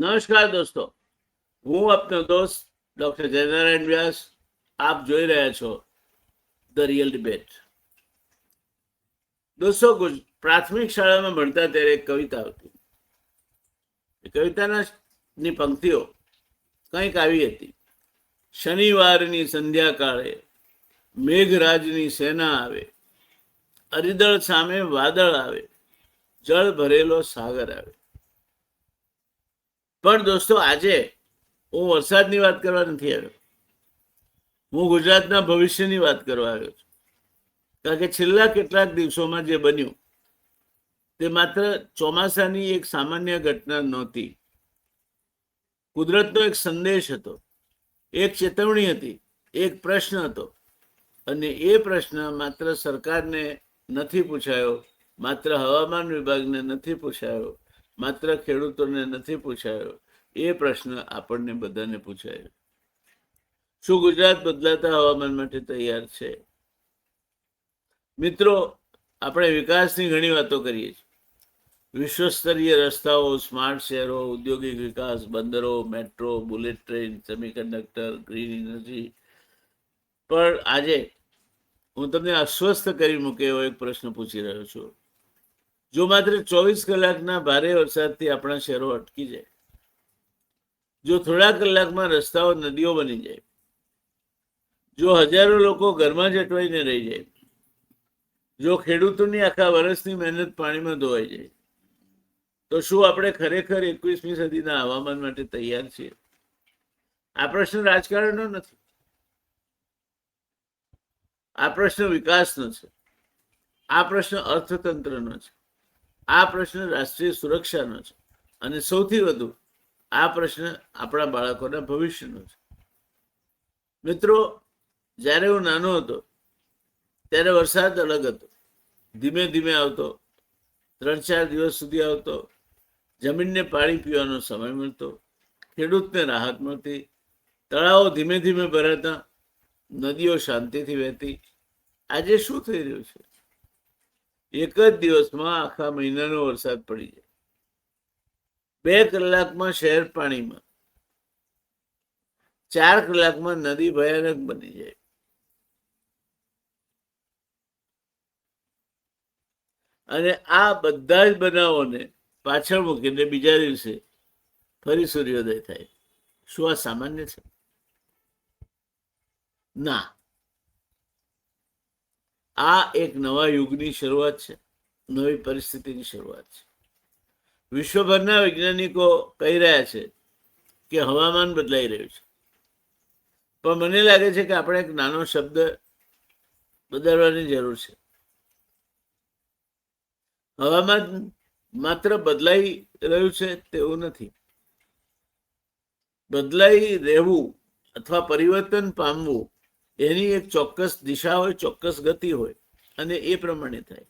નમસ્કાર દોસ્તો, હું આપનો દોસ્ત ડોક્ટર જયનારાયણ વ્યાસ. આપ જોઈ રહ્યા છો ધ રિયલ ડિબેટ. દોસ્તો, પ્રાથમિક શાળામાં ભણતા ત્યારે એક કવિતા હતી. એ કવિતાની પંક્તિઓ કંઈક આવી હતી. શનિવારની સંધ્યા કાળે મેઘરાજની સેના આવે, અરિદળ સામે વાદળ આવે, જળ ભરેલો સાગર આવે. પણ દોસ્તો, આજે હું વરસાદની વાત કરવા નથી આવ્યો. હું ગુજરાતના ભવિષ્યની વાત કરવા આવ્યો છું. કારણ કે છેલ્લા કેટલાક દિવસોમાં જે બન્યું તે માત્ર ચોમાસાની એક સામાન્ય ઘટના નહોતી. કુદરતનો એક સંદેશ હતો, એક ચેતવણી હતી, એક પ્રશ્ન હતો. અને એ પ્રશ્ન માત્ર સરકારને નથી પૂછાયો, માત્ર હવામાન વિભાગને નથી પૂછાયો, માત્ર ખેડૂતોને નથી પૂછાયો. એ પ્રશ્ન આપણને બધાને પૂછાયો. શું ગુજરાત બદલાતા હવામાન માટે તૈયાર છે? મિત્રો, આપણે વિકાસની ઘણી વાતો કરીએ છીએ. વિશ્વસ્તરીય રસ્તાઓ, સ્માર્ટ શહેરો, ઔદ્યોગિક વિકાસ, બંદરો, metro, bullet train, semiconductor, green energy. પણ આજે હું તમને અસ્વસ્થ કરી મૂકે એવો એક પ્રશ્ન પૂછી રહ્યો છું. જો માત્ર 24 કલાકના ભારે વરસાદથી આપણા શહેરો અટકી જાય, જો થોડા કલાકમાં રસ્તાઓ નદીઓ બની જાય, જો હજારો લોકો ઘરમાં જ અટવાઈને રહી જાય, જો ખેડૂતોની આખા વર્ષની મહેનત પાણીમાં ધોવાઈ જાય, તો શું આપણે ખરેખર 21મી સદીના હવામાન માટે તૈયાર છીએ? આ પ્રશ્ન રાજકારણનો નથી, આ પ્રશ્ન વિકાસનો છે, આ પ્રશ્ન અર્થતંત્રનો છે, આ પ્રશ્ન રાષ્ટ્રીય સુરક્ષાનો છે, અને સૌથી વધુ આ પ્રશ્ન આપણા બાળકોના ભવિષ્યનો છે. મિત્રો, જ્યારે હું નાનો હતો ત્યારે વરસાદ અલગ હતો. ધીમે ધીમે આવતો, 3-4 દિવસ સુધી આવતો, જમીનને પાણી પીવાનો સમય મળતો, ખેડૂતને રાહત મળતી, તળાવો ધીમે ધીમે ભરાતા, નદીઓ શાંતિથી વહેતી. આજે શું થઈ રહ્યું છે? એક જ દિવસમાં આખા મહિનાનો વરસાદ પડી જાય, 2 કલાકમાં શહેર પાણીમાં, 4 કલાકમાં નદી ભયાનક બની જાય. અને આ બધા જ બનાવોને પાછળ મૂકીને બીજા દિવસે ફરી સૂર્યોદય થાય. શું આ સામાન્ય છે? ના, આ એક નવા યુગની શરૂઆત છે, નવી પરિસ્થિતિની શરૂઆત છે. વિશ્વભરના વૈજ્ઞાનિકો કહી રહ્યા છે કે હવામાન બદલાઈ રહ્યું છે. પણ મને લાગે છે કે આપણે એક નાનો શબ્દ બદલવાની જરૂર છે. હવામાન માત્ર બદલાઈ રહ્યું છે તેવું નથી. બદલાઈ રહેવું અથવા પરિવર્તન પામવું એની એક ચોક્કસ દિશા હોય, ચોક્કસ ગતિ હોય, અને એ પ્રમાણે થાય.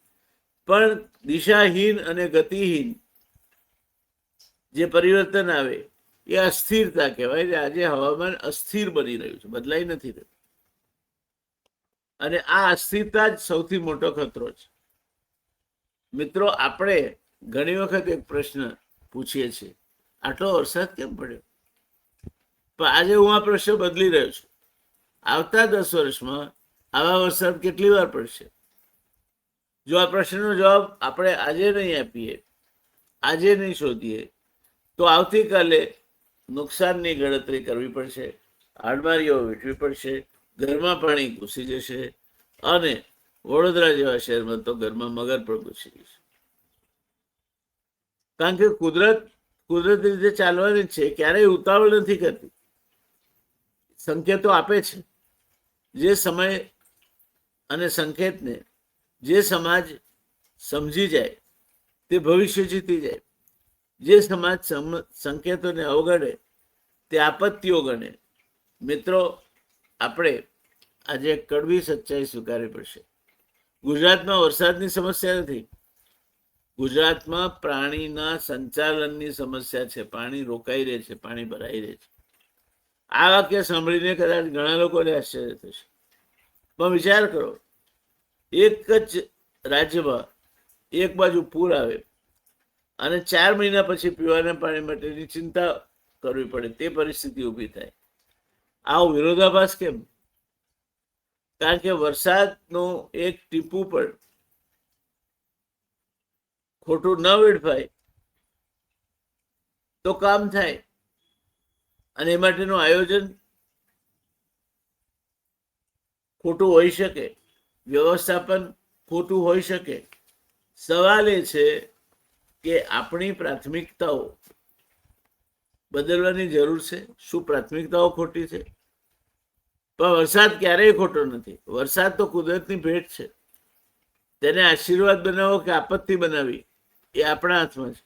પણ દિશાહીન અને ગતિહીન જે પરિવર્તન આવે એ અસ્થિરતા કહેવાય. આજે હવામાન અસ્થિર બની રહ્યું છે, બદલાઈ નથી રહ્યું. અને આ અસ્થિરતા જ સૌથી મોટો ખતરો છે. મિત્રો, આપણે ઘણી વખત એક પ્રશ્ન પૂછીએ છીએ, આટલો વરસાદ કેમ પડ્યો? પણ આજે હું આ પ્રશ્ન બદલી રહ્યો છું. આવતા 10 વર્ષમાં આવા વરસાદ કેટલી વાર પડશે? જો આ પ્રશ્નનો જવાબ આપણે આજે નહીં આપીએ, આજે નહીં શોધીએ, તો આવતીકાલે નુકસાનની ગણતરી કરવી પડશે, હાડમારીઓ વેઠવી પડશે, ઘરમાં પાણી ઘૂસી જશે, અને વડોદરા જેવા શહેરમાં તો ઘરમાં મગર પણ ઘૂસી જશે. કારણ કે કુદરતી રીતે ચાલવાની છે, ક્યારેય ઉતાવળ નથી કરતી, સંકેતો આપે છે. જે સમય અને સંકેતને જે સમાજ સમજી જાય તે ભવિષ્ય જીતી જાય. જે સમાજ સંકેતોને અવગણે તે આપત્તિઓ ગણે. મિત્રો, આપણે આજે કડવી સચ્ચાઈ સ્વીકારવી પડશે. ગુજરાતમાં વરસાદની સમસ્યા નથી, ગુજરાતમાં પ્રાણીના સંચાલનની સમસ્યા છે. પાણી રોકાઈ રહે છે, પાણી ભરાઈ રહે છે. આ વાક્ય સાંભળીને કદાચ ઘણા લોકોને આશ્ચર્ય થશે. પણ વિચાર કરો, એક જ રાજ્યમાં એક બાજુ પૂર આવે અને 4 મહિના પછી પીવાના પાણી માટેની ચિંતા કરવી પડે, તે પરિસ્થિતિ ઊભી થાય. આવો વિરોધાભાસ કેમ? કારણ કે વરસાદનું એક ટીપું પણ ખોટું ન વેડફાય તો કામ થાય, અને એ માટેનું આયોજન ખોટું હોઈ શકે, વ્યવસ્થાપન ખોટું હોઈ શકે. સવાલ એ છે કે આપણી પ્રાથમિકતાઓ બદલવાની જરૂર છે. શું પ્રાથમિકતાઓ ખોટી છે? પણ વરસાદ ક્યારેય ખોટો નથી. વરસાદ તો કુદરતની ભેટ છે. તેને આશીર્વાદ બનાવો કે આપત્તિ બનાવી એ આપણા હાથમાં છે.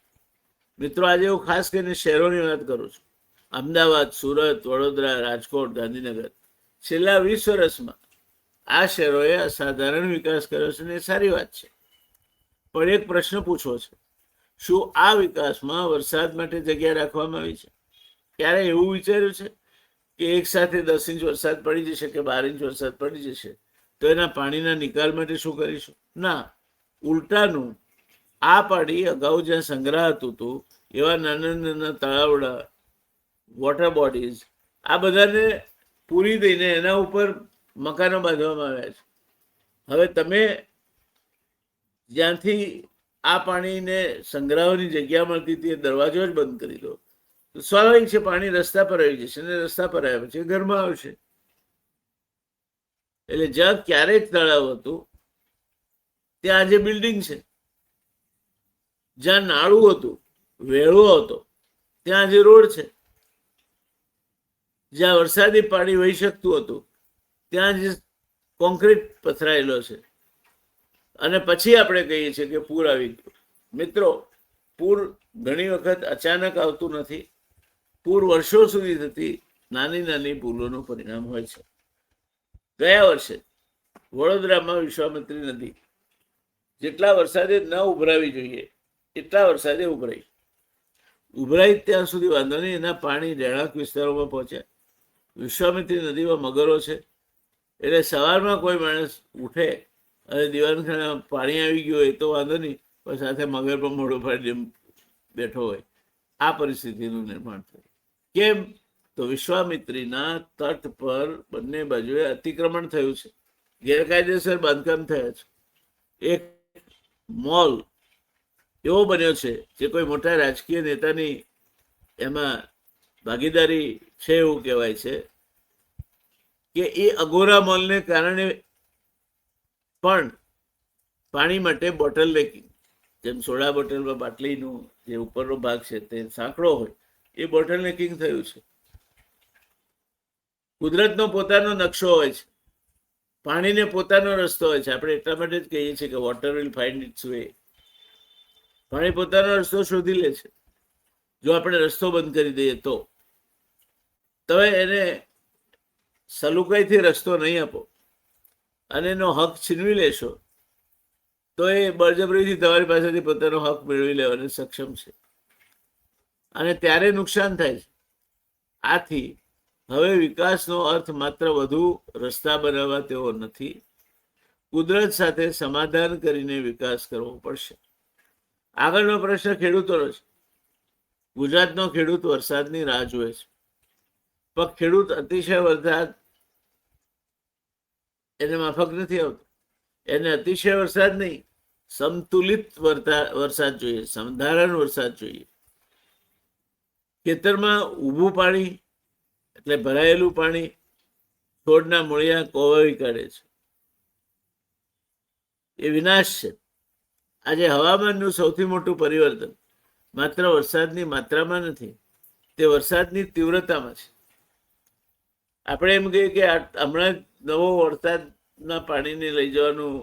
મિત્રો, આજે હું ખાસ કરીને શહેરોની વાત કરું છું. અમદાવાદ, સુરત, વડોદરા, રાજકોટ, ગાંધીનગર, છેલ્લા 20 વર્ષમાં આ શહેરોએ અસાધારણ વિકાસ કર્યો છે, ને એ સારી વાત છે. પણ એક પ્રશ્ન પૂછવો છે, શું આ વિકાસમાં વરસાદ માટે જગ્યા રાખવામાં આવી છે? ક્યારે એવું વિચાર્યું છે કે એક સાથે 10 ઇંચ વરસાદ પડી જશે કે 12 ઇંચ વરસાદ પડી જશે તો એના પાણીના નિકાલ માટે શું કરીશું? ના, ઉલટાનું આ પાણી અગાઉ જ્યાં સંગ્રહાતું હતું એવા નાના નાના તળાવડા, વોટર બોડીઝ, આ બધાને પૂરી દઈને એના ઉપર મકાનો બાંધવામાં આવ્યા છે. હવે તમે જ્યાંથી આ પાણીને સંગ્રહવાની જગ્યા મળતી હતી એ દરવાજો જ બંધ કરી દો તો સ્વાભાવિક છે પાણી રસ્તા પર આવી જશે, અને રસ્તા પર આવ્યા પછી ઘરમાં આવશે. એટલે જ્યાં ક્યારેક તળાવ હતું ત્યાં આજે બિલ્ડિંગ છે, જ્યાં નાળું હતું, વેળો હતો, ત્યાં આજે રોડ છે, જ્યાં વરસાદી પાણી વહી શકતું હતું ત્યાં જ કોન્ક્રીટ પથરાયેલો છે. અને પછી આપણે કહીએ છીએ કે પૂર આવી ગયું. મિત્રો, પૂર ઘણી વખત અચાનક આવતું નથી. પૂર વર્ષો સુધી થતી નાની નાની ભૂલોનું પરિણામ હોય છે. ગયા વર્ષે વડોદરામાં વિશ્વામિત્રી નદી જેટલા વરસાદે ન ઉભરાવી જોઈએ એટલા વરસાદે ઉભરાઈ. ઉભરાઈ ત્યાં સુધી વાંધો નહીં, એના પાણી રહેણાંક વિસ્તારોમાં પહોંચ્યા. વિશ્વામિત્રી નદીમાં મગરો છે, એટલે સવારમાં કોઈ માણસ ઉઠે અને દિવાનખાનામાં પાણી આવી ગયું હોય તો વાંધો નહીં, પણ સાથે મગર પણ મોઢું ફાડી બેઠો હોય. આ પરિસ્થિતિનું નિર્માણ થયું. કેમ? તો વિશ્વામિત્રીના તટ પર બંને બાજુએ અતિક્રમણ થયું છે, ગેરકાયદેસર બાંધકામ થયા છે. એક મોલ એવો બન્યો છે જે કોઈ મોટા રાજકીય નેતાની એમાં ભાગીદારી છે એવું કહેવાય છે કે એ અગોરા મોલને કારણે પણ પાણી માટે બોટલ નેકિંગ, જેમ સોડા બોટલમાં બાટલીનું જે ઉપરનો ભાગ છે તે સાંકડો હોય, એ બોટલ નેકિંગ થયું છે. કુદરતનો પોતાનો નકશો હોય છે, પાણીને પોતાનો રસ્તો હોય છે. આપણે એટલા માટે જ કહીએ છીએ કે water will find its way. પાણી પોતાનો રસ્તો શોધી લે છે. જો આપણે રસ્તો બંધ કરી દઈએ તો તમે એને સલુકાઈથી રસ્તો નહીં આપો અને એનો હક છીનવી લેશો તો એ બળજબરીથી તમારી પાસેથી પોતાનો હક મેળવી લેવાને સક્ષમ છે, અને ત્યારે નુકસાન થાય છે. આથી હવે વિકાસનો અર્થ માત્ર વધુ રસ્તા બનાવવા તેવો નથી. કુદરત સાથે સમાધાન કરીને વિકાસ કરવો પડશે. આગળનો પ્રશ્ન ખેડૂતોનો છે. ગુજરાતનો ખેડૂત વરસાદની રાહ જુએ છે, પણ ખેડૂત અતિશય વરસાદ એને માફક નથી આવતો. એને અતિશય વરસાદ નહીં, સંતુલિત વરસાદ જોઈએ, સાધારણ વરસાદ જોઈએ. ખેતરમાં ઊભું પાણી એટલે ભરાયેલું પાણી છોડના મૂળિયા કોવાવી કાઢે છે. એ વિનાશ છે. આજે હવામાનનું સૌથી મોટું પરિવર્તન માત્ર વરસાદની માત્રામાં નથી, તે વરસાદની તીવ્રતામાં છે. આપણે એમ કહીએ કે હમણાં નવો વરસાદના પાણીને લઈ જવાનું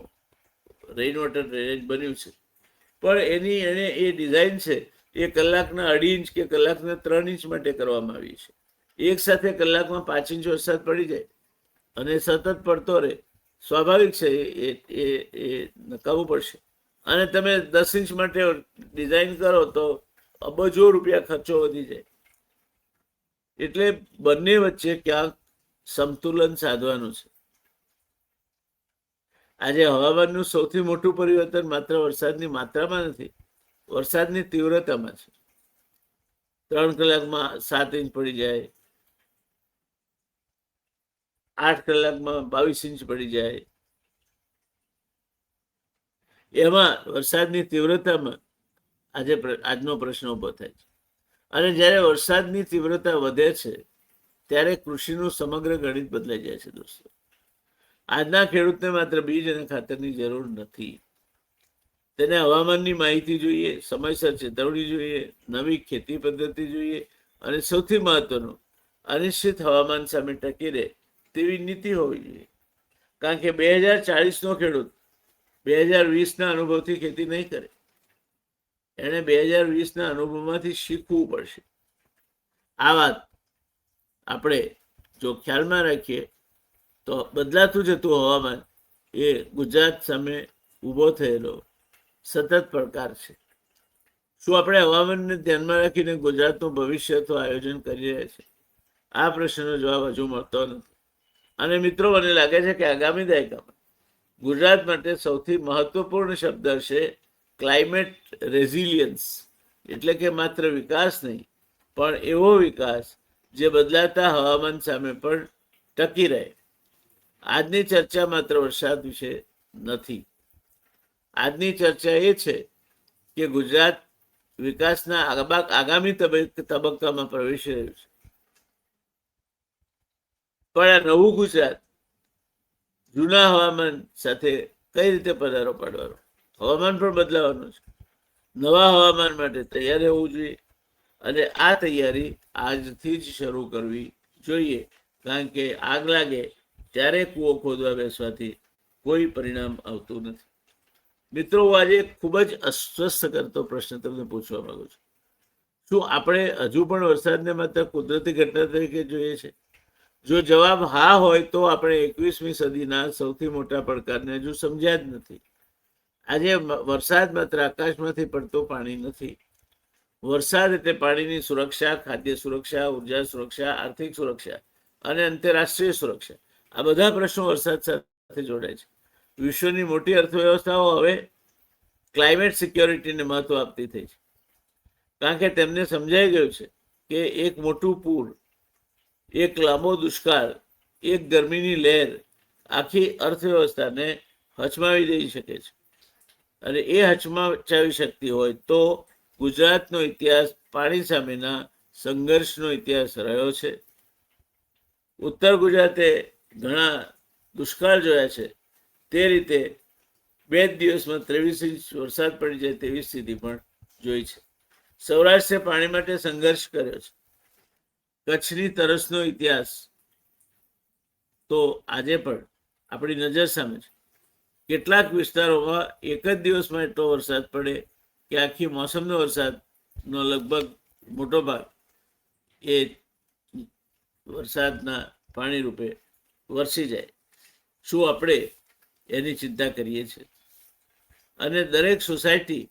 રેઇન વોટર ડ્રેનેજ બન્યું છે, પણ એને એ ડિઝાઇન છે એ કલાકના 2.5 ઇંચ કે કલાકના 3 ઇંચ માટે કરવામાં આવી છે. એક સાથે કલાકમાં 5 ઇંચ વરસાદ પડી જાય અને સતત પડતો રહે, સ્વાભાવિક છે એ નકામવું પડશે. અને તમે 10 ઇંચ માટે ડિઝાઇન કરો તો અબજો રૂપિયા ખર્ચો વધી જાય. એટલે બંને વચ્ચે ક્યાંક સંતુલન સાધવાનું છે. આજે હવામાનનું સૌથી મોટું પરિવર્તન માત્ર વરસાદની માત્રામાં નથી, વરસાદની તીવ્રતામાં છે. 3 કલાકમાં 7 ઇંચ પડી જાય, 8 કલાકમાં 22 ઇંચ પડી જાય. એમાં વરસાદની તીવ્રતામાં આજનો પ્રશ્ન ઉભો થાય છે. અને જ્યારે વરસાદની તીવ્રતા વધે છે ત્યારે કૃષિનું સમગ્ર ગણિત બદલાઈ જાય છે. દોસ્તો, આજના ખેડૂતને માત્ર બીજ અને ખાતરની જરૂર નથી. તેને હવામાનની માહિતી જોઈએ, સમયસર ચેતવણી જોઈએ, નવી ખેતી પદ્ધતિ જોઈએ, અને સૌથી મહત્વનું, અનિશ્ચિત હવામાન સામે ટકી રહે તેવી નીતિ હોવી જોઈએ. કારણ કે 2040નો ખેડૂત 2020ના અનુભવથી ખેતી નહીં કરે. એણે 2020ના અનુભવમાંથી શીખવું પડશે. આ વાત આપણે જો ખ્યાલમાં રાખીએ તો બદલાતું જતું હવામાન એ ગુજરાત સામે ઊભો થયેલો સતત પડકાર છે. શું આપણે હવામાનને ધ્યાનમાં રાખીને ગુજરાતનું ભવિષ્ય તો આયોજન કરી રહ્યા છે? આ પ્રશ્નનો જવાબ હજુ મળતો નથી. અને મિત્રો, મને લાગે છે કે આગામી દાયકામાં ગુજરાત માટે સૌથી મહત્વપૂર્ણ શબ્દ હશે ક્લાઇમેટ રેઝિલિયન્સ. એટલે કે માત્ર વિકાસ નહીં, પણ એવો વિકાસ જે બદલાતા હવામાન સામે પણ ટકી રહે. આજની ચર્ચા માત્ર વરસાદ વિશે નથી. આજની ચર્ચા એ છે કે ગુજરાત વિકાસના આગામી તબક્કામાં પ્રવેશી રહ્યું છે. પણ આ નવું ગુજરાત જૂના હવામાન સાથે કઈ રીતે પધારો પાડવાનો? હવામાન પણ બદલાવાનું છે. નવા હવામાન માટે તૈયાર રહેવું જોઈએ, અને આ તૈયારી આજથી જ શરૂ કરવી જોઈએ. કારણ કે આગ લાગે ત્યારે કૂવો ખોદવા બેસવાથી કોઈ પરિણામ આવતું નથી. મિત્રો, હું આજે ખૂબ જ અસ્વસ્થ કરતો પ્રશ્ન તમને પૂછવા માંગુ છું. શું આપણે હજુ પણ વરસાદને માત્ર કુદરતી ઘટના તરીકે જોઈએ છે? જો જવાબ હા હોય તો આપણે 21મી સદીના સૌથી મોટા પડકારને હજુ સમજ્યા જ નથી. આજે વરસાદ માત્ર આકાશમાંથી પડતું પાણી નથી. વરસાદ એટલે પાણીની સુરક્ષા, ખાદ્ય સુરક્ષા, ઉર્જા સુરક્ષા, આર્થિક સુરક્ષા અને આંતરરાષ્ટ્રીય સુરક્ષા. આ બધા પ્રશ્નો વરસાદ સાથે જોડાય છે. વિશ્વની મોટી અર્થવ્યવસ્થાઓ હવે ક્લાઇમેટ સિક્યોરિટીને મહત્વ આપતી થઈ છે. કારણ કે તેમને સમજાઈ ગયું છે કે એક મોટું પૂર, એક લાંબો દુષ્કાળ, એક ગરમીની લહેર આખી અર્થવ્યવસ્થાને હચમાવી દઈ શકે છે. અને એ હચમચાવી શકતી હોય તો ગુજરાતનો ઇતિહાસ પાણી સામેના સંઘર્ષનો ઇતિહાસ રહ્યો છે. ઉત્તર ગુજરાતે ઘણા દુષ્કાળ જોયા છે. તે રીતે 2 દિવસમાં 23 ઇંચ વરસાદ પડી જાય તેવી સ્થિતિ પણ જોઈ છે. સૌરાષ્ટ્રે પાણી માટે સંઘર્ષ કર્યો છે. કચ્છની તરસનો ઇતિહાસ તો આજે પણ આપણી નજર સામે છે. કેટલાક વિસ્તારોમાં એક જ દિવસમાં એટલો વરસાદ પડે કે આખી મોસમનો વરસાદનો લગભગ મોટો ભાગ એ વરસાદના પાણી રૂપે વરસી જાય. શું આપણે એની ચિંતા કરીએ છીએ? અને દરેક સોસાયટી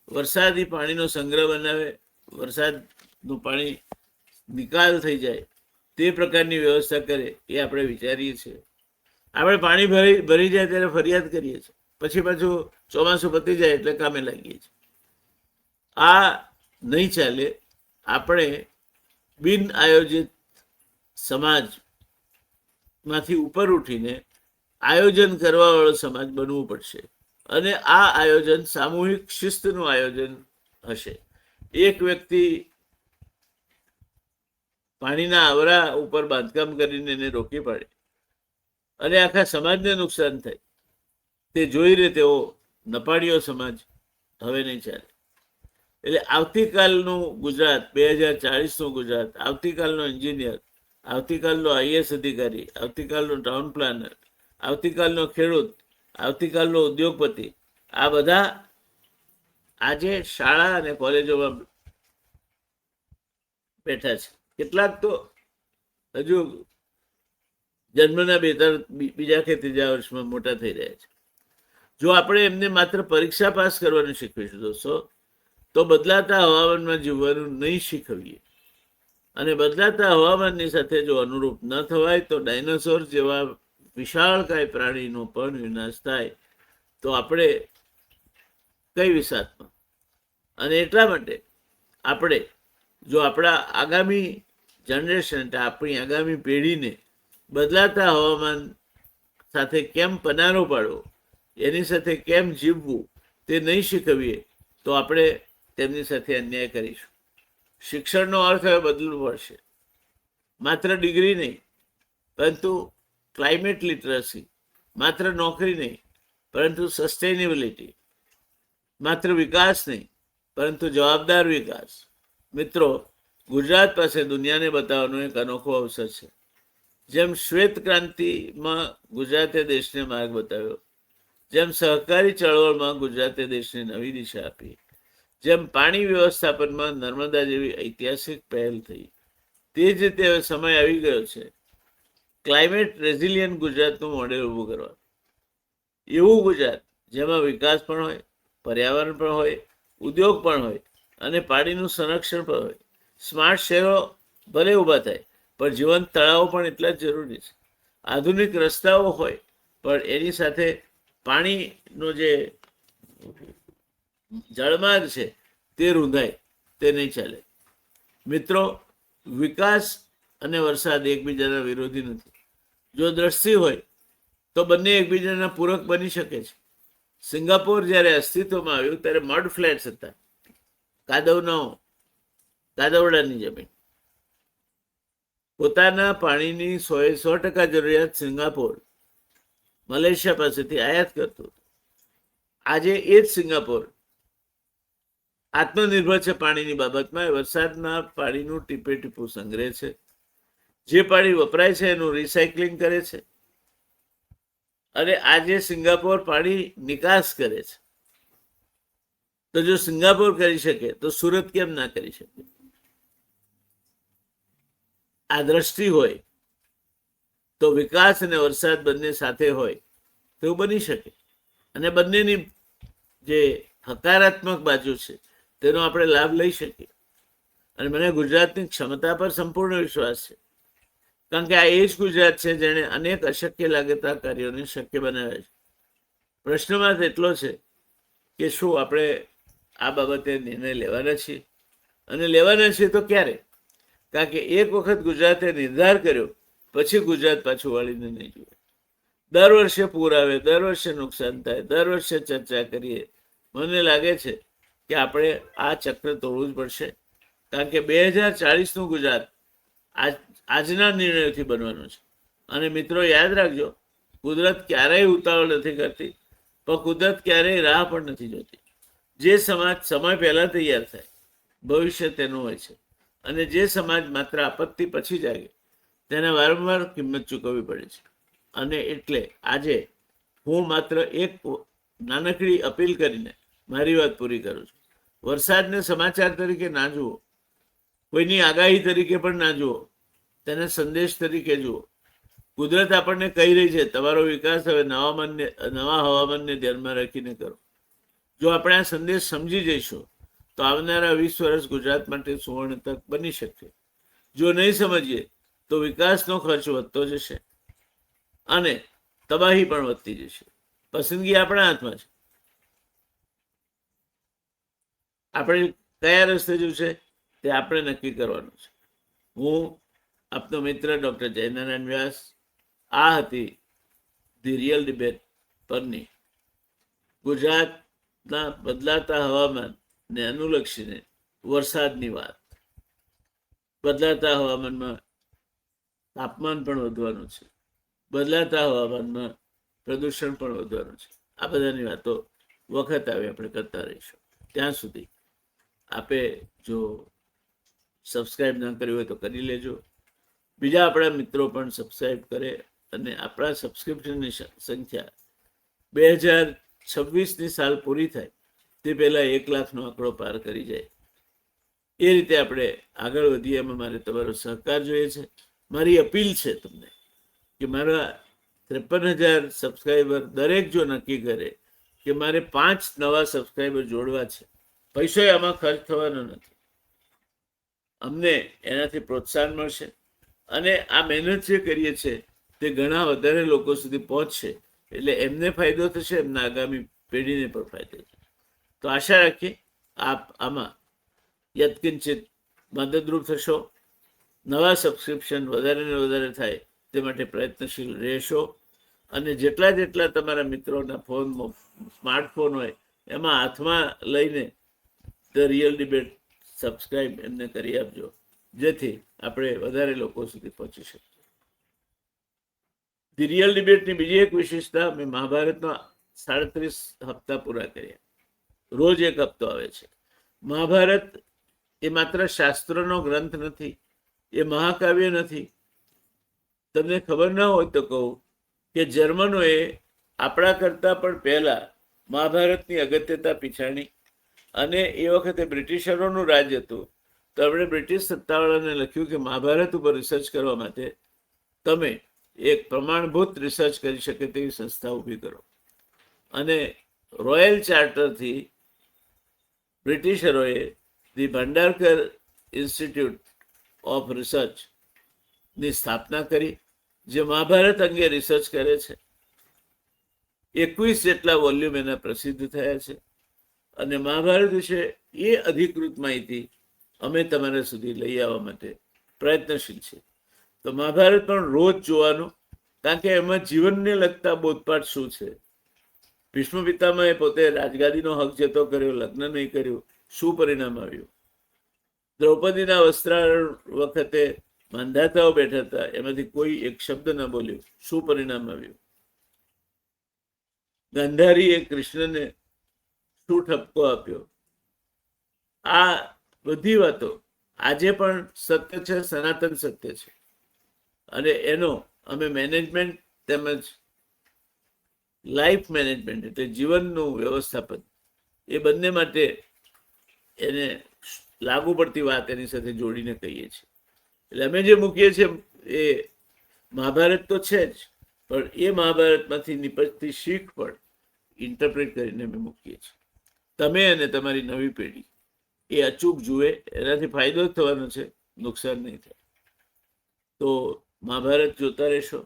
વરસાદી પાણીનો સંગ્રહ બનાવે, વરસાદનું પાણી નિકાલ થઈ જાય તે પ્રકારની વ્યવસ્થા કરે એ આપણે વિચારીએ છીએ. આપણે પાણી ભરી જાય ત્યારે ફરિયાદ કરીએ છીએ, પછી પાછું ચોમાસું પતી જાય એટલે કામે લાગીએ છીએ. આ નહીં ચાલે. આપણે બિન આયોજિત સમાજમાંથી ઉપર ઉઠીને આયોજન કરવાવાળો સમાજ બનવું પડશે. અને આ આયોજન સામૂહિક શિસ્તનું આયોજન હશે. એક વ્યક્તિ પાણીના આવરા ઉપર બાંધકામ કરીને એને રોકી પાડે અને આખા સમાજને નુકસાન થાય તે જોઈ રહે તેવો નપાડીઓ સમાજ હવે નહીં ચાલે. એટલે આવતીકાલનું ગુજરાત, 2040નું ગુજરાત, આવતીકાલનો એન્જિનિયર, આવતીકાલનો IAS અધિકારી, આવતીકાલનો ટાઉન પ્લાનર, આવતીકાલનો ખેડૂત, આવતીકાલનો ઉદ્યોગપતિ, આ બધા આજે શાળા અને કોલેજોમાં બેઠા છે. કેટલાક તો હજુ જન્મના બીજા કે ત્રીજા વર્ષમાં મોટા થઈ રહ્યા છે. જો આપણે એમને માત્ર પરીક્ષા પાસ કરવાનું શીખવીશું દોસ્તો, તો બદલાતા હવામાનમાં જીવવાનું નહીં શીખવીએ. અને બદલાતા હવામાનની સાથે જો અનુરૂપ ન થવાય તો ડાયનોસોર જેવા વિશાળકાય પ્રાણીનો પણ વિનાશ થાય તો આપણે કઈ વિસાતમાં. અને એટલા માટે આપણે જો આપણા આગામી જનરેશન, આપણી આગામી પેઢીને બદલાતા હવામાન સાથે કેમ પનારો પાડવો, એની સાથે કેમ જીવવું તે નહીં શીખવીએ તો આપણે તેમની સાથે અન્યાય કરીશું. શિક્ષણનો અર્થ હવે બદલવો પડશે. માત્ર ડિગ્રી નહીં, પરંતુ ક્લાઇમેટ લિટરસી. માત્ર નોકરી નહીં, પરંતુ સસ્ટેનેબિલિટી. માત્ર વિકાસ નહીં, પરંતુ જવાબદાર વિકાસ. મિત્રો, ગુજરાત પાસે દુનિયાને બતાવવાનો એક અનોખો અવસર છે. જેમ શ્વેત ક્રાંતિમાં ગુજરાતે દેશને માર્ગ બતાવ્યો, જેમ સહકારી ચળવળમાં ગુજરાતે દેશને નવી દિશા આપી, જેમ પાણી વ્યવસ્થાપનમાં નર્મદા જેવી ઐતિહાસિક પહેલ થઈ, તે જ રીતે હવે સમય આવી ગયો છે ક્લાઇમેટ રેઝિલિયન્ટ ગુજરાતનું મોડેલ ઊભું કરવા. એવું ગુજરાત જેમાં વિકાસ પણ હોય, પર્યાવરણ પણ હોય, ઉદ્યોગ પણ હોય અને પાણીનું સંરક્ષણ પણ હોય. સ્માર્ટ શહેરો ભલે ઊભા થાય, પણ જીવંત તળાવો પણ એટલા જ જરૂરી છે. આધુનિક રસ્તાઓ હોય, પણ એની સાથે પાણીનો જે જળમાર્ગ છે તે રૂંધાય, તે નહીં ચાલે. મિત્રો, વિકાસ અને વરસાદ એકબીજાના વિરોધી નથી. જો દ્રષ્ટિ હોય તો બંને એકબીજાના પૂરક બની શકે છે. સિંગાપોર જ્યારે અસ્તિત્વમાં આવ્યું ત્યારે મડ ફ્લેટ્સ હતા, કાદવડાની જમીન. પોતાના પાણીની 100% જરૂરિયાત સિંગાપોર મલેશિયા પાસેથી આયાત કરતું હતું. આજે એ જ સિંગાપોર આત્મનિર્ભર છે પાણીની બાબતમાં. વરસાદના પાણીનું ટીપે ટીપું સંગ્રહ છે. જે પાણી વપરાય છે એનું રિસાયકલિંગ કરે છે. અને આજે સિંગાપોર પાણી નિકાસ કરે છે. તો જો સિંગાપોર કરી શકે તો સુરત કેમ ના કરી શકે? આ દ્રષ્ટિ હોય તો વિકાસ અને વરસાદ બંને સાથે હોય તેવું બની શકે. અને બંનેની જે હકારાત્મક બાજુ છે તેનો આપણે લાભ લઈ શકીએ. અને મને ગુજરાતની ક્ષમતા પર સંપૂર્ણ વિશ્વાસ છે, કારણ કે આ એ જ ગુજરાત છે જેણે અનેક અશક્ય લાગતા કાર્યોને શક્ય બનાવ્યા છે. પ્રશ્ન માત્ર એટલો છે કે શું આપણે આ બાબતે નિર્ણય લેવાના છીએ, અને લેવાના છીએ તો ક્યારે? કારણ કે એક વખત ગુજરાતે નિર્ધાર કર્યો પછી ગુજરાત પાછું વાળીને નહીં જુએ. દર વર્ષે પૂર આવે, દર વર્ષે નુકસાન થાય, દર વર્ષે ચર્ચા કરીએ. મને લાગે છે કે આપણે આ ચક્ર તોડવું જ પડશે, કારણ કે 2040નું ગુજરાત આજના નિર્ણયોથી બનવાનું છે. અને મિત્રો, યાદ રાખજો, કુદરત ક્યારેય ઉતાવળ નથી કરતી, પણ કુદરત ક્યારેય રાહ પણ નથી જોતી. જે સમાજ સમય પહેલા તૈયાર થાય, ભવિષ્ય તેનું હોય છે. અને જે સમાજ માત્ર આપત્તિ પછી જાગે, તેને વારંવાર કિંમત ચૂકવવી પડે છે. અને એટલે આજે હું માત્ર એક નાનકડી અપીલ કરીને મારી વાત પૂરી કરું છું. વરસાદને સમાચાર તરીકે ના જુઓ, કોઈની આગાહી તરીકે પણ ના જુઓ, તેને સંદેશ તરીકે જુઓ. કુદરત આપણને કહી રહી છે તમારો વિકાસ હવે નવા હવામાનને ધ્યાનમાં રાખીને કરો. જો આપણે આ સંદેશ સમજી જઈશું તો આવનારા 20 વર્ષ ગુજરાત માટે સુવર્ણ તક બની શકશે. જો નહીં સમજીએ તો વિકાસનો ખર્ચ વધતો જશે અને તબાહી પણ વધતી જશે. પસંદગી આપણા હાથમાં છે. આપણે કયા રસ્તે જવું છે તે આપણે નક્કી કરવાનું છે. હું આપનો મિત્ર ડૉક્ટર જયનારાયણ વ્યાસ. આ હતી ધી રિયલ ડિબેટ પરની ગુજરાતના બદલાતા હવામાનને અનુલક્ષીને વરસાદની વાત. બદલાતા હવામાનમાં તાપમાન પણ વધવાનું છે, બદલાતા હવામાનમાં પ્રદૂષણ પણ વધવાનું છે. આ બધાની વાતો વખત આવે આપણે કરતા રહીશું. ત્યાં સુધી આપે જો સબસ્ક્રાઈબ ના કર્યું હોય તો કરી લેજો. બીજા આપણા મિત્રો પણ સબસ્ક્રાઈબ કરે અને આપણા સબસ્ક્રિપ્શનની સંખ્યા 2026ની સાલ પૂરી થાય તે પહેલાં 1 લાખનો આંકડો પાર કરી જાય. એ રીતે આપણે આગળ વધીએ. એમાં મારે તમારો સહકાર જોઈએ છે. મારી અપીલ છે તમને કે મારા 53,000 સબસ્ક્રાઈબર દરેક જો નક્કી કરે કે મારે 5 નવા સબસ્ક્રાઈબર જોડવા છે, પૈસો આમાં ખર્ચ થવાનો નથી, અમને એનાથી પ્રોત્સાહન મળશે અને આ મહેનત જે કરીએ છીએ તે ઘણા વધારે લોકો સુધી પહોંચશે. એટલે એમને ફાયદો થશે, એમના આગામી પેઢીને પણ ફાયદો થશે. તો આશા રાખીએ આપ આમાં યત્કિંચિત મદદરૂપ થશો. નવા સબસ્ક્રિપ્શન વધારે ને વધારે થાય તે માટે પ્રયત્નશીલ રહેશો. અને જેટલા તમારા મિત્રોના ફોનમાં સ્માર્ટફોન હોય એમાં હાથમાં લઈને ધ રિયલ ડિબેટ સબસ્ક્રાઇબ એમને કરી આપજો, જેથી આપણે વધારે લોકો સુધી પહોંચી શકીએ. ધી રિયલ ડિબેટની બીજી એક વિશેષતા, મેં મહાભારતના 37 હપ્તા પૂરા કર્યા. રોજ એક હપ્તો આવે છે. મહાભારત એ માત્ર શાસ્ત્રનો ગ્રંથ નથી, એ મહાકાવ્ય નથી. તમને ખબર ના હોય તો કહું કે જર્મનોએ આપણા કરતાં પણ પહેલા મહાભારતની અગત્યતા પીછાણી, અને એ વખતે બ્રિટિશરોનું રાજ હતું. તો આપણે બ્રિટિશ સત્તાવાળાને લખ્યું કે મહાભારત ઉપર રિસર્ચ કરવા માટે તમે એક પ્રમાણભૂત રિસર્ચ કરી શકે તેવી સંસ્થા ઊભી કરો. અને રોયલ ચાર્ટરથી બ્રિટિશરોએ ધી ભંડારકર ઇન્સ્ટિટ્યૂટ ઓફ રિસર્ચની સ્થાપના કરી, જે મહાભારત અંગે રિસર્ચ કરે છે. 21 જેટલા વોલ્યુમ એના પ્રસિદ્ધ થયા છે. અને મહાભારત વિશે એ અધિકૃત માહિતી અમે તમારા સુધી લઈ આવવા માટે પ્રયત્નશીલ છે. તો મહાભારત પણ રોજ જોવાનું, કારણ કે એમાં જીવનને લગતા બોધપાઠ શું છે. ભીષ્મ પિતામહે પોતે રાજગાદીનો હક જતો કર્યો, લગ્ન નહીં કર્યું, શું પરિણામ આવ્યું. દ્રૌપદીના વસ્ત્રાહરણ વખતે માંધાતાઓ બેઠા હતા, એમાંથી કોઈ એક શબ્દ ન બોલ્યો, શું પરિણામ આવ્યું. ગાંધારીએ કૃષ્ણને શું ઠપકો આપ્યો. આ બધી વાતો આજે પણ સત્ય છે, સનાતન સત્ય છે. અને એનો અમે મેનેજમેન્ટ તેમજ લાઈફ મેનેજમેન્ટ એટલે જીવનનું વ્યવસ્થાપન એ બંને માટે એને લાગુ પડતી વાત એની સાથે જોડીને કહીએ છીએ. એટલે અમે જે મૂકીએ છીએ એ મહાભારત તો છે જ, પણ એ મહાભારતમાંથી નિપજતી શીખ પણ ઇન્ટરપ્રેટ કરીને અમે મૂકીએ છીએ. તમે અને તમારી નવી પેઢી એ અચૂક જુએ, એનાથી ફાયદો જ થવાનો છે, નુકસાન નહીં થાય. તો મહાભારત જોતા રહેશો.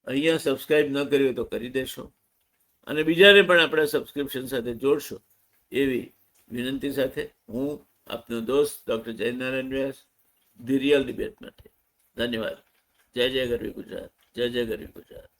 અહીંયા સબસ્ક્રાઇબ ન કર્યું હોય તો કરી દેશો, અને બીજાને પણ આપણા સબસ્ક્રિપ્શન સાથે જોડશો એવી વિનંતી સાથે હું આપનો દોસ્ત doctor Jaynarayan Vyas, the real debate માટે. ધન્યવાદ. જય જય ગરવી ગુજરાત, જય જય ગરવી ગુજરાત.